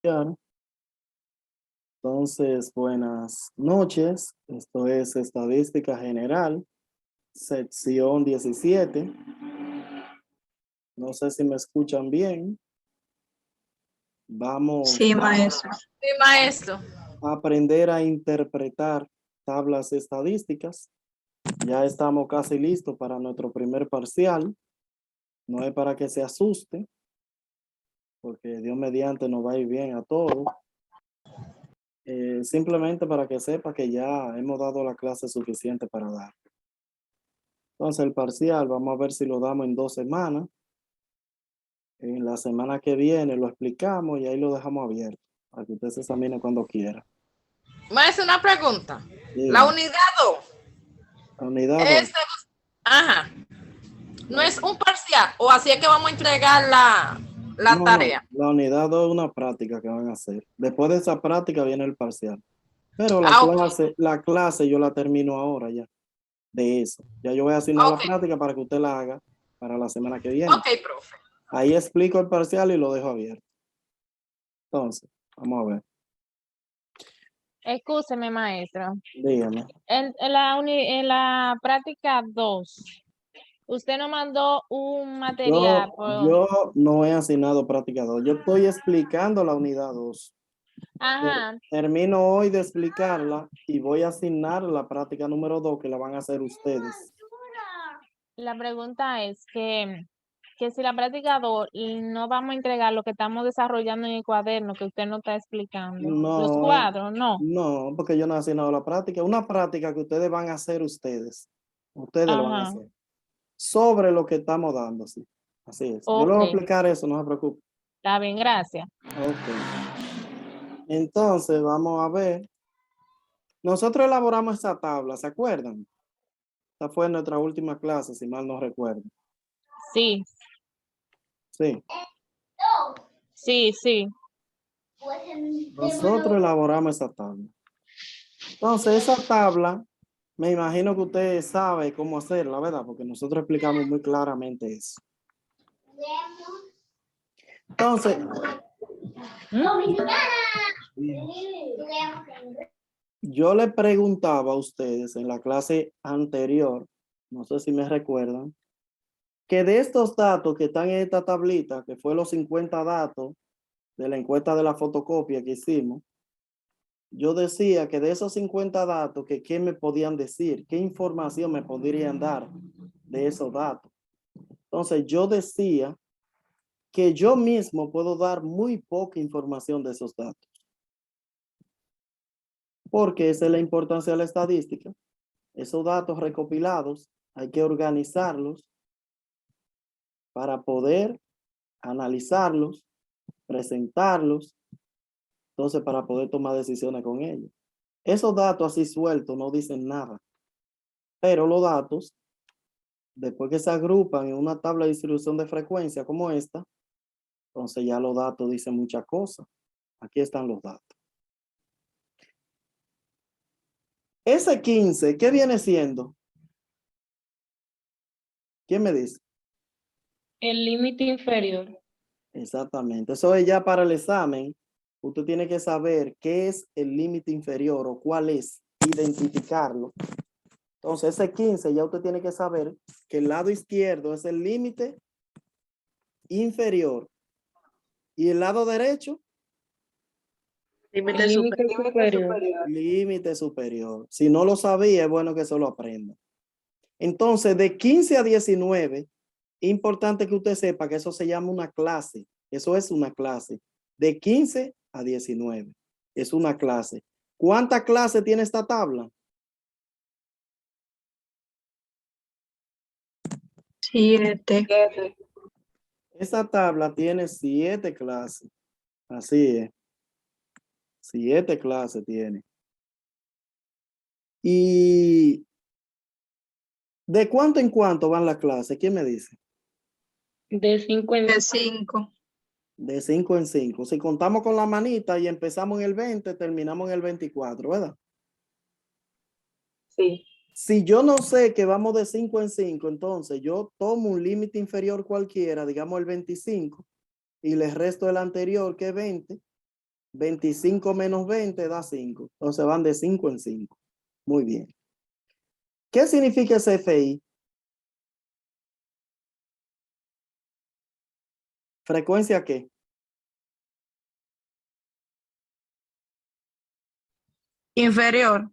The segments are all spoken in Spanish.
iniciar. Entonces, buenas noches. Esto es Estadística General, sección 17. No sé si me escuchan bien. Vamos Sí, maestro. Sí, maestro. a aprender a interpretar tablas estadísticas. Ya estamos casi listos para nuestro primer parcial. No es para que se asuste, porque Dios mediante nos va a ir bien a todos. Simplemente para que sepa que ya hemos dado la clase suficiente para dar. Entonces el parcial vamos a ver si lo damos en 2 semanas. En la semana que viene lo explicamos y ahí lo dejamos abierto para que usted se examine cuando quiera. Maestro, una pregunta. Dígame. La unidad 2 La unidad es, 2. ajá, no es un parcial, o así es que vamos a entregar la tarea. No, la unidad 2 es una práctica que van a hacer. Después de esa práctica viene el parcial. Pero Ok. la clase yo la termino ahora ya, de eso. Ya yo voy a asignar la Ok. práctica para que usted la haga para la semana que viene. Ok, profe. Ahí explico el parcial y lo dejo abierto. Entonces, vamos a ver. Excúseme, maestro. Dígame. En la práctica 2, usted nos mandó un material. Yo no he asignado práctica 2. Yo estoy explicando la unidad 2. Ajá. Termino hoy de explicarla y voy a asignar la práctica número 2 que la van a hacer ustedes. La pregunta es que si la práctica 2 no vamos a entregar lo que estamos desarrollando en el cuaderno que usted nos está explicando. Los No, cuadros, no. no, porque yo no he asignado la práctica. Una práctica que ustedes van a hacer ustedes. Ustedes lo van a Ajá. hacer. Sobre lo que estamos dando, sí. Así es. Yo le voy a Ok. explicar eso, no se preocupe. Está bien, gracias. Ok. Entonces, vamos a ver. Nosotros elaboramos esta tabla, ¿se acuerdan? Esta fue nuestra última clase, si mal no recuerdo. Sí, Sí. sí. Nosotros elaboramos esa tabla. Entonces, esa tabla, me imagino que usted sabe cómo hacerla, ¿verdad? Porque nosotros explicamos muy claramente eso. Entonces, yo le preguntaba a ustedes en la clase anterior, no sé si me recuerdan, que de estos datos que están en esta tablita, que fue los 50 datos de la encuesta de la fotocopia que hicimos, yo decía que de esos 50 datos, que qué me podían decir, qué información me podrían dar de esos datos. Entonces yo decía que yo mismo puedo dar muy poca información de esos datos. Porque esa es la importancia de la estadística. Esos datos recopilados hay que organizarlos para poder analizarlos, presentarlos, entonces para poder tomar decisiones con ellos. Esos datos así sueltos no dicen nada, pero los datos, después que se agrupan en una tabla de distribución de frecuencia como esta, entonces ya los datos dicen muchas cosas. Aquí están los datos. Ese 15, ¿qué viene siendo? ¿Quién me dice? El límite inferior. Exactamente. Eso es ya para el examen. Usted tiene que saber qué es el límite inferior o cuál es, identificarlo. Entonces, ese 15 ya usted tiene que saber que el lado izquierdo es el límite inferior y el lado derecho, Límite superior. límite superior. Si no lo sabía, es bueno que se lo aprenda. Entonces, de 15 a 19, importante que usted sepa que eso se llama una clase. Eso es una clase. De 15 a 19. Es una clase. ¿Cuántas clases tiene esta tabla? 7. Esta tabla tiene 7 clases. Así es. 7 clases tiene. ¿Y de cuánto en cuánto van las clases? ¿Quién me dice? De 5 en De 5. De 5 en 5. Si contamos con la manita y empezamos en el 20, terminamos en el 24, ¿verdad? Sí. Si yo no sé que vamos de 5 en 5, entonces yo tomo un límite inferior cualquiera, digamos el 25, y le resto el anterior que es 20, 25 menos 20 da 5. Entonces van de 5 en 5. Muy bien. ¿Qué significa ese FI? ¿Frecuencia qué? Inferior.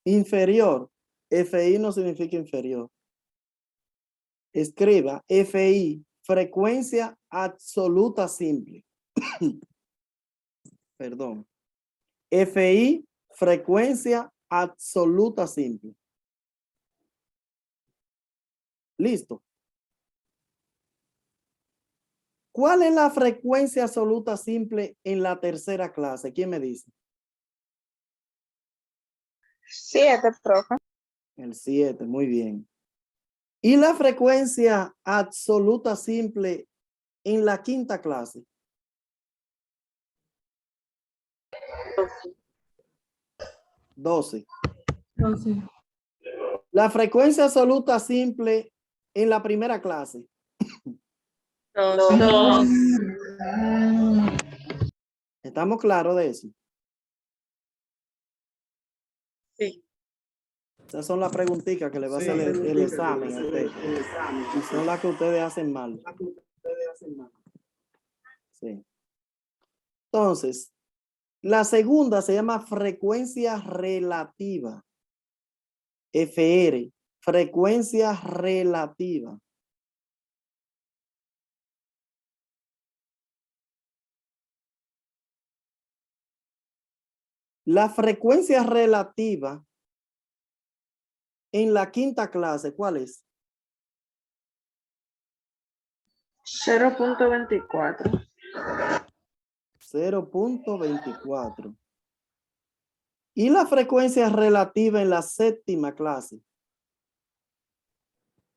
Inferior. FI no significa inferior. Escriba FI, frecuencia absoluta simple. Perdón. FI, frecuencia absoluta simple. Listo. ¿Cuál es la frecuencia absoluta simple en la tercera clase? ¿Quién me dice? 7, profe. El 7, muy bien. ¿Y la frecuencia absoluta simple en la quinta clase? 12. La frecuencia absoluta simple en la primera clase. 2. ¿Estamos claros de eso? Sí. Esas son las preguntitas que le va a hacer el examen a usted. Y son las que ustedes hacen mal. Sí. Entonces, la segunda se llama frecuencia relativa. FR, frecuencia relativa. La frecuencia relativa en la quinta clase, ¿cuál es? 0.24. 0.24. ¿Y la frecuencia relativa en la séptima clase?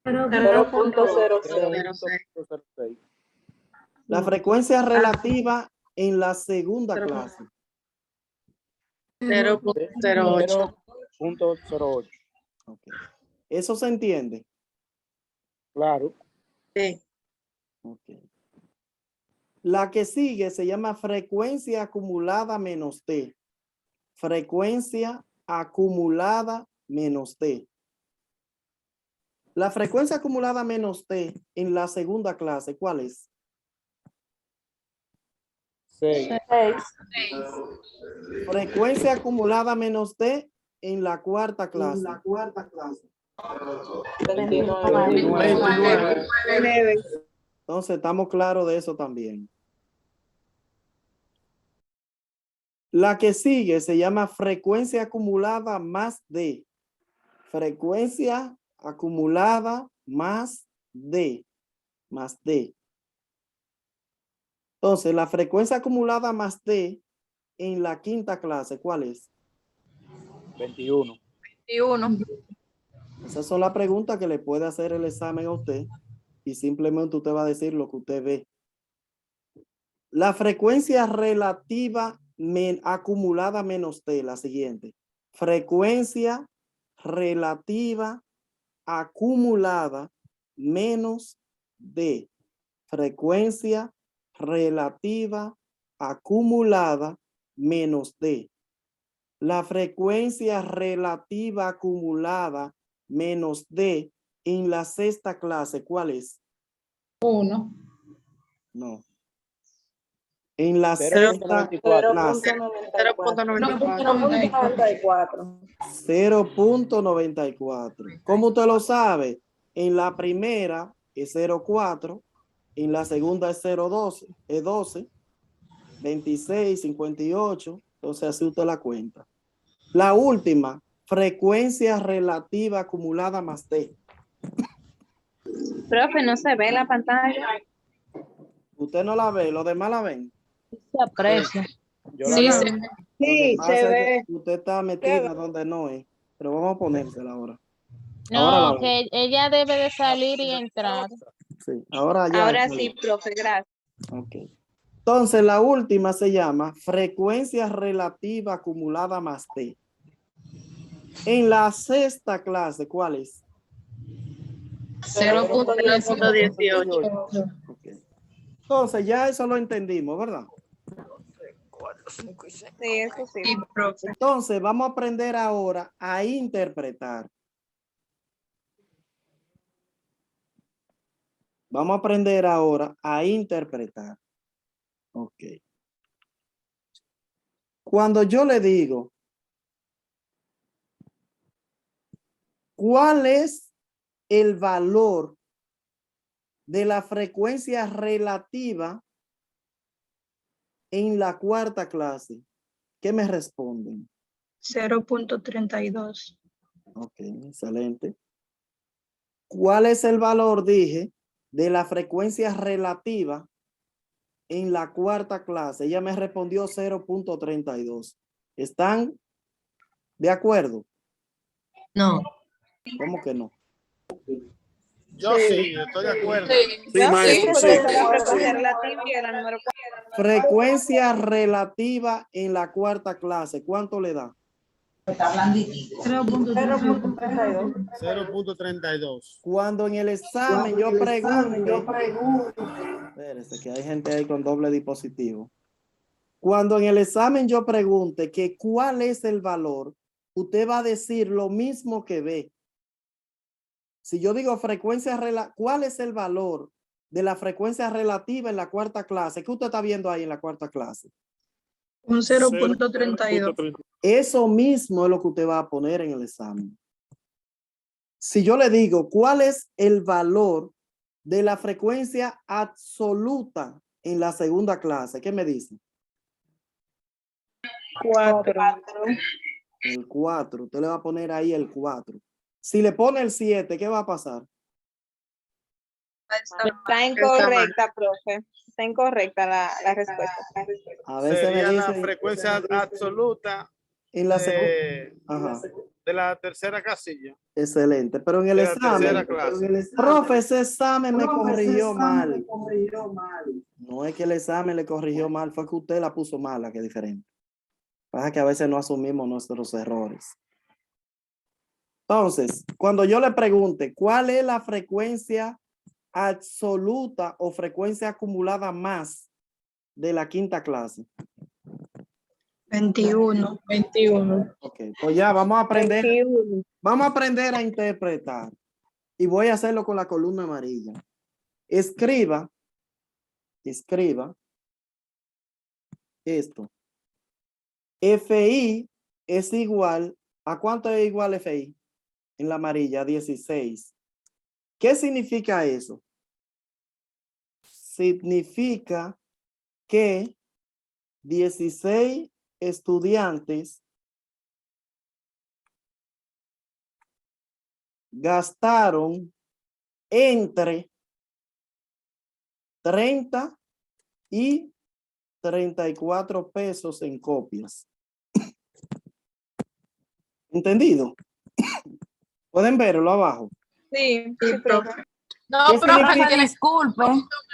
0.06. La frecuencia relativa en la segunda clase. 0.08. 0.08. Okay. ¿Eso se entiende? Claro. Sí. Okay. La que sigue se llama frecuencia acumulada menos T. Frecuencia acumulada menos T. La frecuencia acumulada menos T en la segunda clase, ¿cuál es? 6. Frecuencia acumulada menos T en la cuarta clase. 29. Entonces, estamos claros de eso también. La que sigue se llama frecuencia acumulada más D. Frecuencia acumulada más D. Más D. Entonces, la frecuencia acumulada más D en la quinta clase, ¿cuál es? 21. 21. Esas son las preguntas que le puede hacer el examen a usted y simplemente usted va a decir lo que usted ve. La frecuencia relativa acumulada menos T, la siguiente. Frecuencia relativa acumulada menos D. Frecuencia relativa acumulada menos D. La frecuencia relativa acumulada menos D en la sexta clase, ¿cuál es? 1. No. En la 0.94. sexta clase. 0.94. 0.94. ¿Cómo usted lo sabe? En la primera es 0.4, en la segunda es 0.12, es 12, 26, 58. Entonces así usted la cuenta. La última, frecuencia relativa acumulada más T. Profe, no se ve la pantalla. Usted no la ve, los demás la ven. Se aprecia. Yo la Sí, veo. sí. Lo Sí, que pasa se es ve. que usted está metida donde no es. Pero vamos a ponérsela ahora. Ahora la No, veo. que ella debe de salir y entrar. Sí, ahora ya. Ahora está sí, bien. profe, gracias. Ok. Entonces, la última se llama frecuencia relativa acumulada más T. En la sexta clase, ¿cuál es? 0.18. Ok. Entonces, ya eso lo entendimos, ¿verdad? 4, 5 y 6. Sí, eso sí. Profe. Entonces, vamos a aprender ahora a interpretar. Vamos a aprender ahora a interpretar. Ok. Cuando yo le digo, ¿cuál es el valor de la frecuencia relativa en la cuarta clase? ¿Qué me responden? 0.32. Ok, excelente. ¿Cuál es el valor, dije, de la frecuencia relativa en la cuarta clase? Ella me respondió 0.32. ¿Están de acuerdo? No. ¿Cómo que no? Yo sí, estoy de acuerdo. Sí, Sí, maestro, sí. Frecuencia relativa en la cuarta clase. ¿Cuánto le da? 0.32. Cuando en el examen yo pregunte, espérese que hay gente ahí con doble dispositivo. Cuando en el examen yo pregunte que cuál es el valor, usted va a decir lo mismo que ve. Si yo digo ¿cuál es el valor de la frecuencia relativa en la cuarta clase? ¿Qué usted está viendo ahí en la cuarta clase? Un 0.32. Eso mismo es lo que usted va a poner en el examen. Si yo le digo, ¿cuál es el valor de la frecuencia absoluta en la segunda clase? ¿Qué me dice? 4. El 4. Usted le va a poner ahí el 4. Si le pone el 7, ¿qué va a pasar? Está incorrecta, profe. Está incorrecta la respuesta. A veces me Sería la dice frecuencia absoluta en la segunda. de, Ajá. de la tercera casilla. Excelente. Pero en el De la tercera examen, clase. profe, ese examen me corrigió mal. No es que el examen le corrigió mal, fue que usted la puso mala, que es diferente. Pasa que a veces no asumimos nuestros errores. Entonces, cuando yo le pregunte cuál es la frecuencia absoluta o frecuencia acumulada más de la quinta clase. 21. Ok, pues ya vamos a aprender. Vamos a aprender a interpretar. Y voy a hacerlo con la columna amarilla. Escriba esto. FI es igual, ¿a cuánto es igual FI? En la amarilla, 16. ¿Qué significa eso? Significa que 16 estudiantes gastaron entre 30 y 34 pesos en copias. ¿Entendido? ¿Pueden verlo abajo? Sí, profe. No, ¿Qué profe, significa? tiene- Disculpe,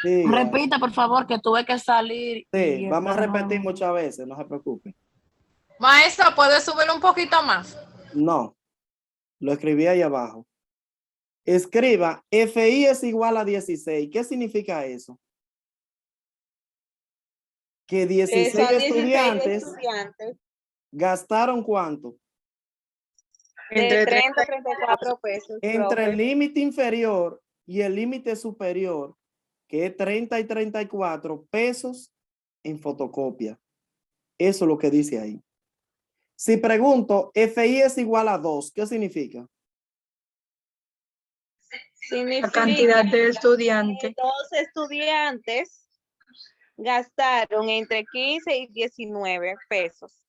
Sí, repita por favor que tuve que salir. sí, y vamos a espero no- repetir muchas veces, no se preocupen. maestra, ¿puede subir un poquito más? No, lo escribí ahí abajo. Escriba, FI es igual a 16. ¿Qué significa eso? Que 16 Son 16 estudiantes estudiantes gastaron ¿cuánto? de 30 a 34 pesos. Entre el profe. límite inferior y el límite superior, que es 30 y 34 pesos en fotocopia. Eso es lo que dice ahí. Si pregunto, FI es igual a 2, ¿qué significa? La cantidad de estudiantes. 2 estudiantes gastaron entre 15 y 19 pesos.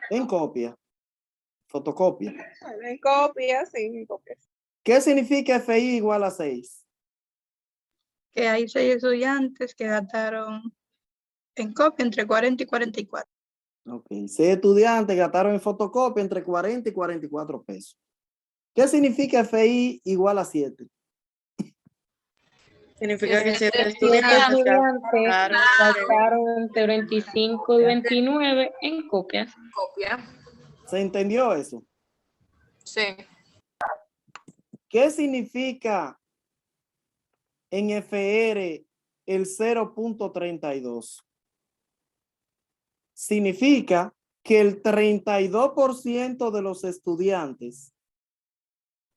En copia, fotocopia. En copias, sí, en copias. ¿Qué significa FI igual a 6? Que hay 6 estudiantes que gastaron en copia entre 40 y 44. Ok, 6 estudiantes gastaron en fotocopia entre 40 y 44 pesos. ¿Qué significa FI igual a 7? Significa que 7 estudiantes gastaron entre 25 y 29 en copias. Copia. ¿Se entendió eso? Sí. ¿Qué significa en FR el 0.32? Significa que el 32% de los estudiantes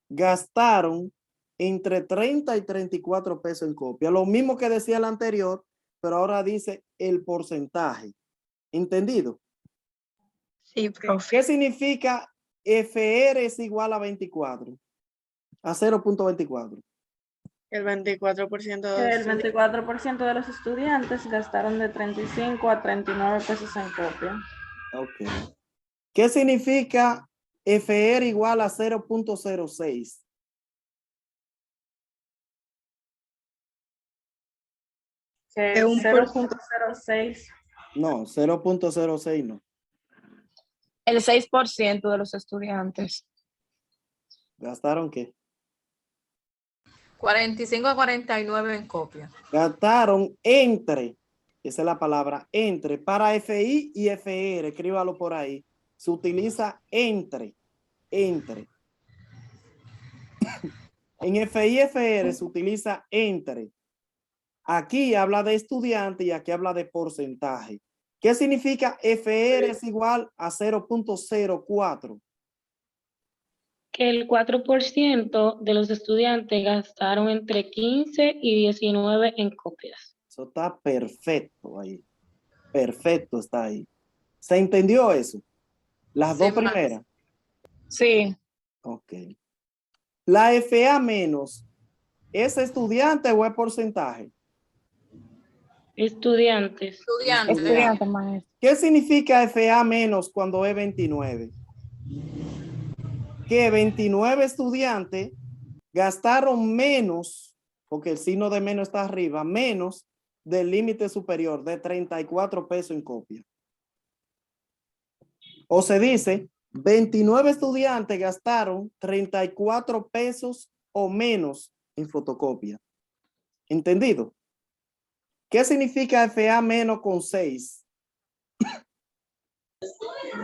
gastaron entre 30 y 34 pesos en copia. Lo mismo que decía el anterior, pero ahora dice el porcentaje. ¿Entendido? Sí, profe. ¿Qué significa FR es igual a 24? A 0.24. El 24% El 24% de los estudiantes gastaron de 35 a 39 pesos en copia. Ok. ¿Qué significa FR igual a 0.06? Que Es un por- 0.06. No, 0.06 no. El 6% de los estudiantes. ¿Gastaron qué? 45 a 49 en copia. Gastaron entre, esa es la palabra, entre, para FI y FR, escríbalo por ahí. Se utiliza entre. En FI y FR se utiliza entre. Aquí habla de estudiante y aquí habla de porcentaje. ¿Qué significa FR es igual a 0.04? Que el 4% de los estudiantes gastaron entre 15 y 19 en copias. Eso está perfecto ahí. Perfecto está ahí. ¿Se entendió eso? Las dos Sí, maestra. primeras. Sí. Ok. La FA menos, ¿es estudiante o es porcentaje? Estudiantes. Estudiantes. Estudiantes, maestro. ¿Qué significa FA menos cuando es 29? Que 29 estudiantes gastaron menos, porque el signo de menos está arriba, menos del límite superior de 34 pesos en copia. O se dice, 29 estudiantes gastaron 34 pesos o menos en fotocopia. ¿Entendido? ¿Qué significa FA menos con 6?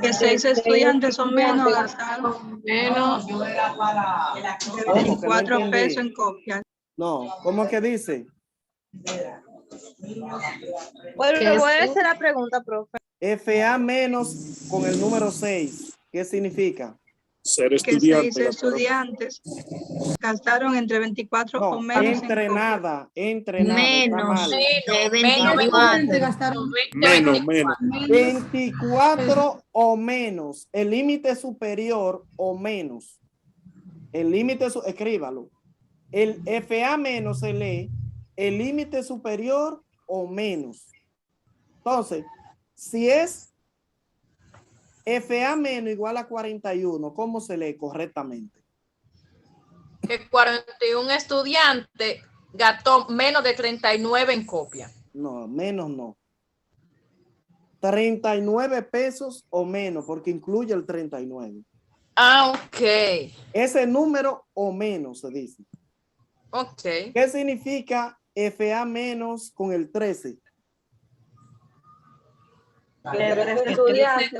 Que 6 estudiantes o menos gastaron menos de ¿Cómo que no 24 entendí? pesos en copia. No, ¿cómo que dice? Vuelve a hacer la pregunta, profe. FA menos con el número 6. ¿Qué significa? Ser Que 6 estudiante. estudiantes gastaron entre 24 o No, menos en entre copia. nada, entre nada. Está mal. Menos. 24 o menos. El límite superior o menos. El límite, escríbalo. El FA menos se lee el límite superior o menos. Entonces, si es FA menos igual a 41, ¿cómo se lee correctamente? Que 41 estudiantes gastó menos de 39 en copia. No, menos no. 39 pesos o menos, porque incluye el 39. Ah, ok. Ese número o menos se dice. Ok. ¿Qué significa FA menos con el 13? Que los estudiantes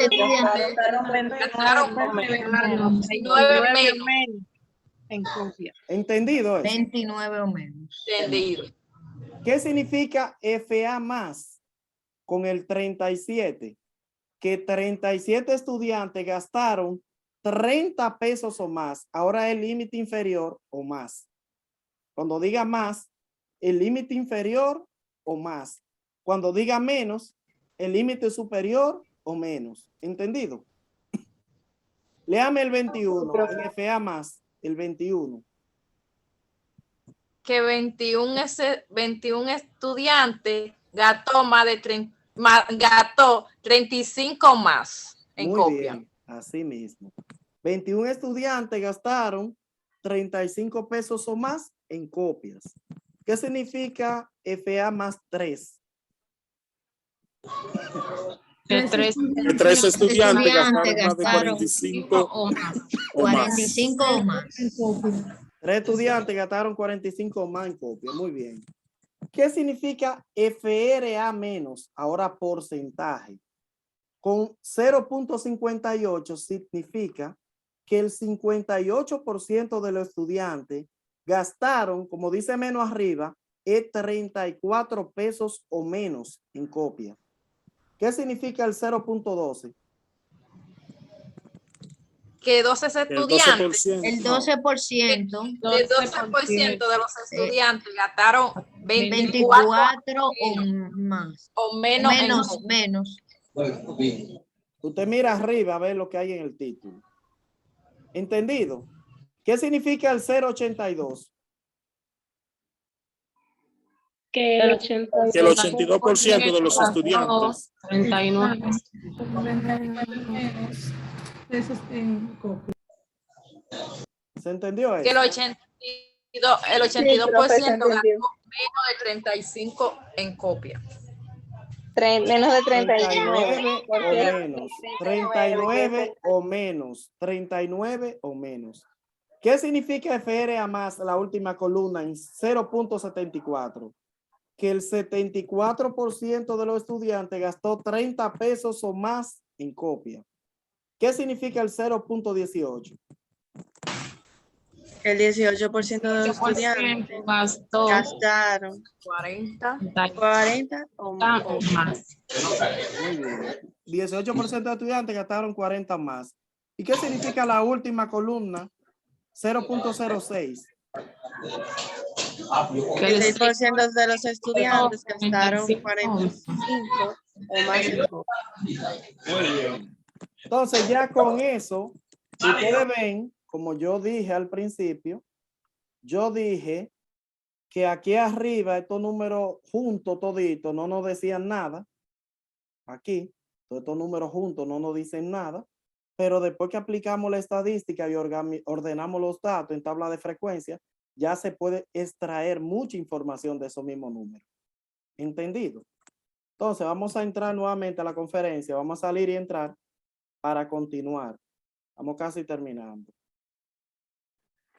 gastaron 29 menos. en copia. ¿Entendido eso? 29 o menos. Entendido. ¿Qué significa FA más con el 37? Que 37 estudiantes gastaron 30 pesos o más. Ahora el límite inferior o más. Cuando diga más, el límite inferior o más. Cuando diga menos, el límite superior o menos. ¿Entendido? Léame el 21. En FA más, el 21. Que 21 estudiantes gastó más de 30, gastó 35 más en Muy copia. bien, así mismo. 21 estudiantes gastaron 35 pesos o más en copias. ¿Qué significa FA más 3? Que 3 estudiantes gastaron más de gastaron 45 o más. o más. 45 o más. 3 estudiantes gastaron 45 más en copia. Muy bien. ¿Qué significa FRA menos? Ahora porcentaje. Con 0.58 significa que el 58% de los estudiantes gastaron, como dice menos arriba, es 34 pesos o menos en copia. ¿Qué significa el 0.12? Que 12 estudiantes, El 12%. el 12% de los estudiantes gastaron 24 24 o más. o menos. Menos. Usted mira arriba a ver lo que hay en el título. ¿Entendido? ¿Qué significa el 0.82? Que el 82%, Que el 82% de los estudiantes. 39. ¿Se entendió Que eso? el 82% gastó menos de 35 en copia. Menos de 39 o 39. menos. 39 o menos. 39 o menos. ¿Qué significa FR a más la última columna en 0.74? Que el 74% de los estudiantes gastó 30 pesos o más en copia. ¿Qué significa el 0.18? El 18% de los estudiantes gastaron 40 o más. Muy bien. 18% de estudiantes gastaron 40 más. ¿Y qué significa la última columna? 0.06. El 6% de los estudiantes gastaron 45 o más en copia. Muy bien. Entonces ya con eso, ustedes ven, como yo dije al principio, yo dije que aquí arriba estos números juntos toditos no nos decían nada. Aquí, todos estos números juntos no nos dicen nada, pero después que aplicamos la estadística y ordenamos los datos en tabla de frecuencia, ya se puede extraer mucha información de esos mismos números. ¿Entendido? Entonces vamos a entrar nuevamente a la conferencia, vamos a salir y entrar para continuar. Estamos casi terminando.